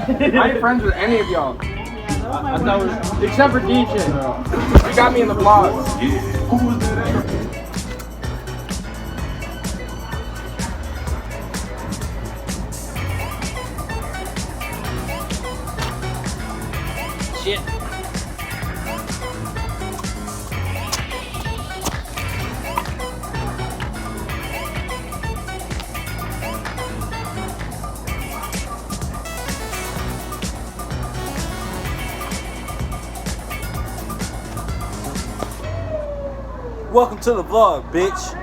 I ain't friends with any of y'all. I thought it was, except for DJ. You got me in the vlog. Shit. Welcome to the vlog, bitch.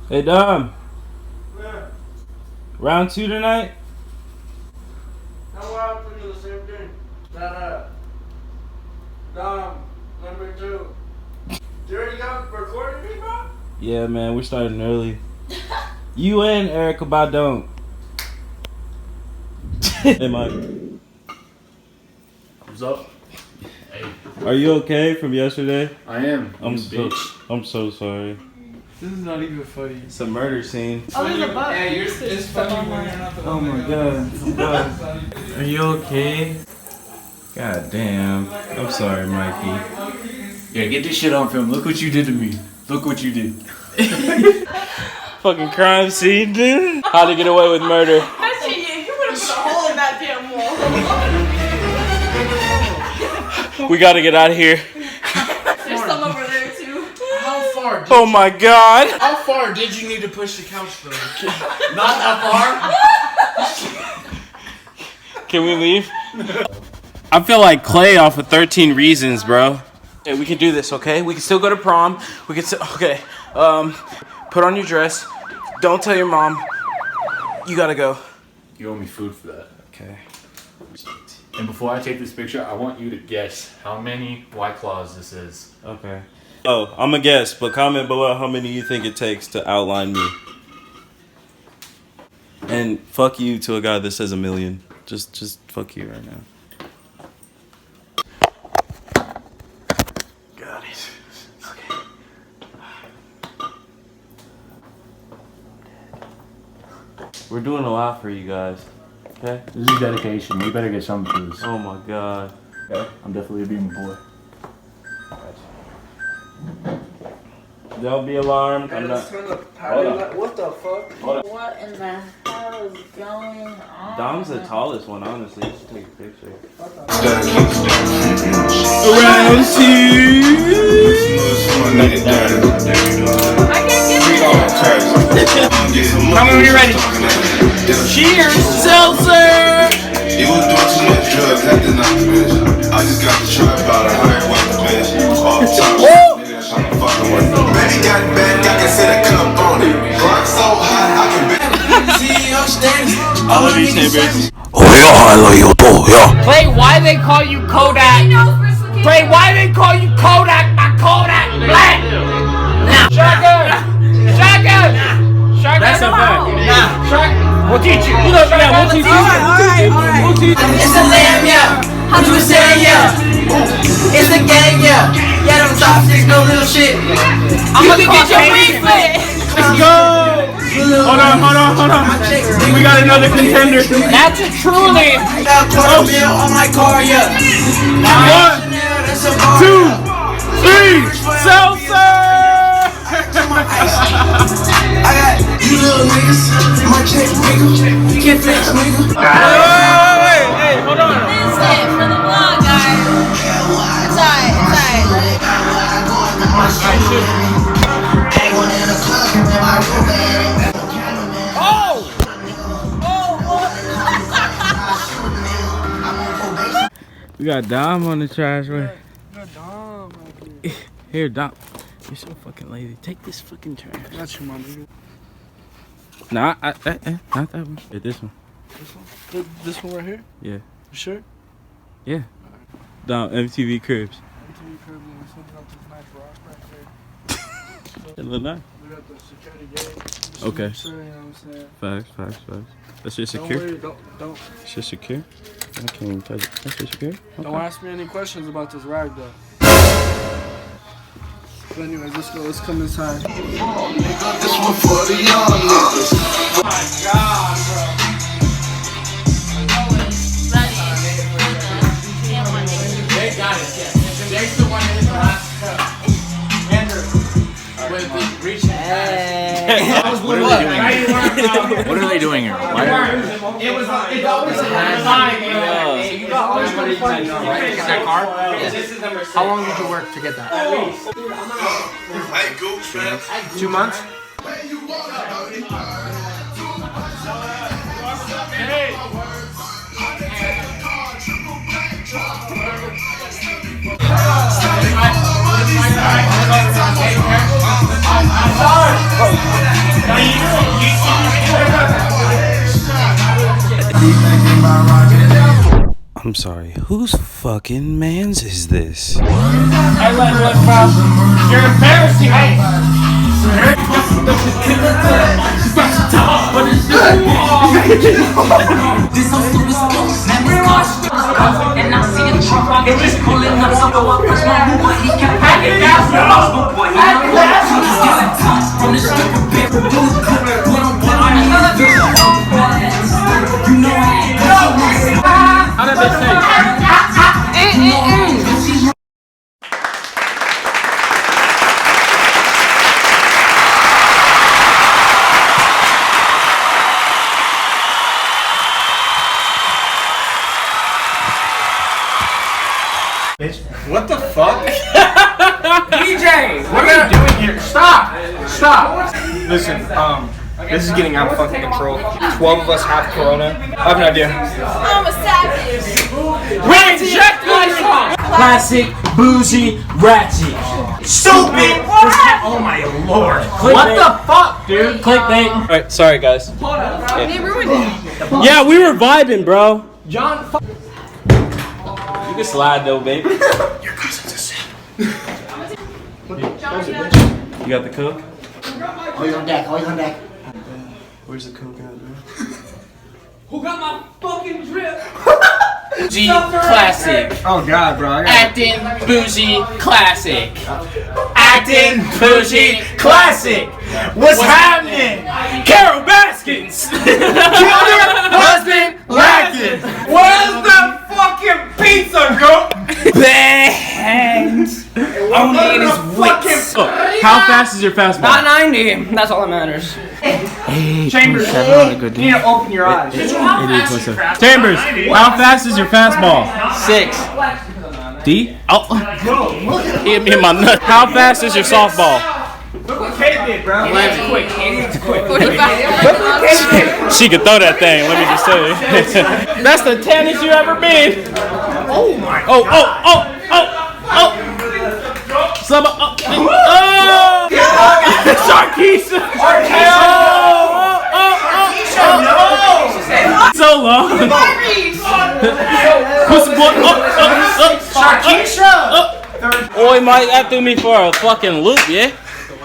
Hey Dom. Yeah. Round 2 tonight? No, we're out to do the same thing. Dom, number 2. You already got recording me, bro? Yeah, man, we're starting early. You and Erica Badon. Hey, Mike. What's up? Hey. Are you okay from yesterday? I am. I'm so sorry. This is not even funny. It's a murder scene. Oh, there's a bug. Hey, it's funny when you're not the Oh my god. Are you okay? God damn. I'm sorry, Mikey. Yeah, get this shit on film. Look what you did to me. Look what you did. Fucking crime scene, dude. How to get away with murder. Actually, you would have put a hole in that damn wall. We gotta get out of here. There's some over there too. How far? Oh my god. How far did you need to push the couch though? Not that far. Can we leave? I feel like Clay off of 13 Reasons, bro. Okay, we can do this, okay? We can still go to prom. We can still, okay. Put on your dress. Don't tell your mom. You gotta go. You owe me food for that. Okay. And before I take this picture, I want you to guess how many White Claws this is. Okay. Oh, I'm a guess, but comment below how many you think it takes to outline me. And fuck you to a guy that says 1 million. Just fuck you right now. Got it. Okay. We're doing a lot for you guys. Okay? This is dedication. We better get something for this. Oh my god. Okay? I'm definitely a being boy. Don't be alarmed. I'm not. What the fuck? What in the hell is going on? Dom's the tallest one, honestly. You should take a picture. Round 2. I can't get it. Come when you're ready. Cheers, seltzer! You was doing too much drugs, had to knock the bitch. I just got the truck about 100 with the bitch. All the time, niggas trying to fuck with me. Betty got it bad, I can set a cup on it. Rock so hot, I can bet. CEO stands. I love you, neighbors. Clay, why they call you Kodak? Clay, why they call you Kodak? My Kodak Black. Shotgun. Shotgun. Shotgun. That's a fact. We'll teach you. We'll teach you. Alright. It's a lamb, yeah. 100%, yeah. It's the gang, yeah. Yeah, them chopsticks, no little shit. I'm gonna get your reflex. Let's go! Hold on. We got another contender. That's a truly. I got a quarter bill on my car, yeah. 1, 2, 3, seltzer! I got you little niggas, my check, nigga. Can't flex, nigga. Wait, hey, hold on. This is it for the vlog, guys. It's alright. We got Dom on the trash, right? You're dumb. Here, Dom. You're so fucking lazy. Take this fucking trash. Got you, mom. Nah, not that one. Hey, this one. This one? This one right here? Yeah. You sure? Yeah. Dom, MTV Cribs. MTV Cribs and something up to this nice rock right there. It look nice. We got the security gate. Okay. Sure, you know what I'm saying? Facts. That's just Don't secure. worry, don't. It's just secure. I can't even touch it. That's just secure. Okay. Don't ask me any questions about this rag though. But anyways, let's go. Let's come inside. This one for the young niggas. Oh my god, bro. What are they doing here? What are they doing here? Why are It was always How long did you work to get that? Hey, Gooch, man. 2 months? I'm sorry, whose fucking mans is this? You're embarrassing me. And I see a truck while they just pulling up. So go up, push my move, but he kept packing gas. Boy, he got tough from the stripper bit. You know I How did they say? What the fuck? DJ, what are you doing here? Stop! Stop! Listen, this is getting out of fucking control. 12 of us have corona. I have no idea. I'm a savage. We inject myself! Classic, Boujee, Ratchet. Stupid! Oh my lord. What the fuck, dude? Clickbait. Alright, sorry guys. They ruined it. Yeah, we were vibing, bro. John, You can slide though, baby. Your cousin's a simp. You got the coke? Always on deck, always on deck. Where's the coke at, man? who got my fucking drip? Boujee classic. Oh god, bro. I got Acting Boujee classic. Acting Boujee classic. What's happening? Carol Baskins. Killed her husband lacking. Where's the fucking pizza, go? Bangs. Only in his wits. How fast is your fastball? Not 90. That's all that matters. Chambers, you need to open your eyes. Chambers, how fast is your fastball? 6. D? Oh. He hit me in my nuts. How fast is your softball? Look what Kate did, bro. It's quick. It's quick. 45. She could throw that thing, let me just tell you. That's the tannest you ever been. Oh my. Oh. Sub up. Oh! Sarkeesian! So long. Push the ball up. Sharkeisha. Oi, Mike, that threw me for a fucking loop, yeah?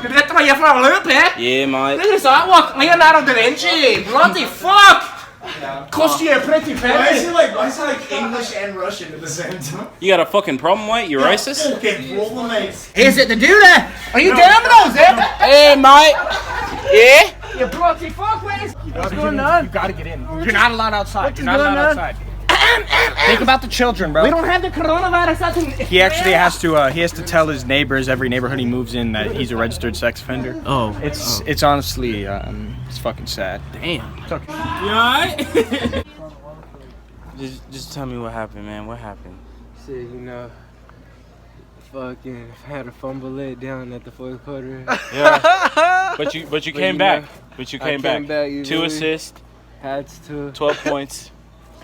That threw you for a loop, eh? Yeah, Mike. This is artwork, Leonardo da Vinci. Bloody fuck. Cost you a pretty penny. why is it like English and Russian at the same time? You got a fucking problem, Mike? You racist? Is it the dude? Are you Domino's, eh? Hey, Mike. Yeah? You bloody fuck, what's going on? You gotta get in. You're not allowed outside. You're not going allowed on? outside. Think about the children, bro. We don't have the coronavirus. That's He actually has to tell his neighbors every neighborhood he moves in that he's a registered sex offender. Oh. It's honestly it's fucking sad. Damn. It's okay. You alright? just tell me what happened, man. What happened? Shit, you know, fucking had a fumble it down at the fourth quarter. Yeah. But you came back. But you came back. You 2 feel me? assists, Had to. 12 points,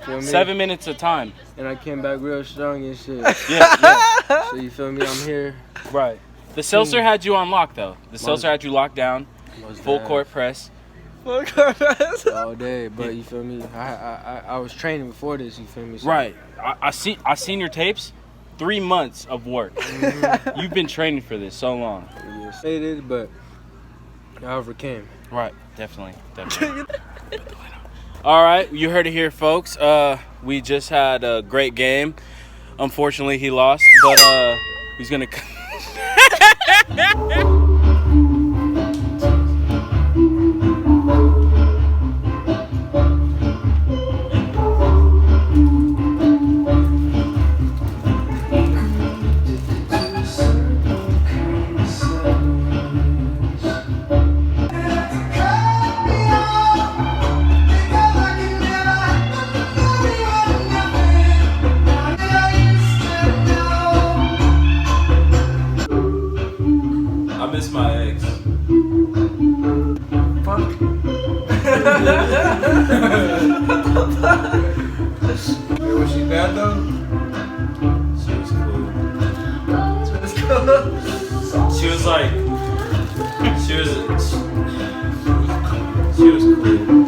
Feel me? 7 minutes of time. And I came back real strong and shit. Yeah. So you feel me? I'm here. Right. The seltzer had you on lock, though. The seltzer had you locked down, full bad. court press. All day, but you feel me? I was training before this. You feel me? So Right. I seen your tapes. 3 months of work. You've been training for this so long. yeah, stated, but I overcame. Right. Definitely. All right. You heard it here, folks. We just had a great game. Unfortunately, he lost, but he's gonna. Was she bad though? She was cool. She was like, she was cool.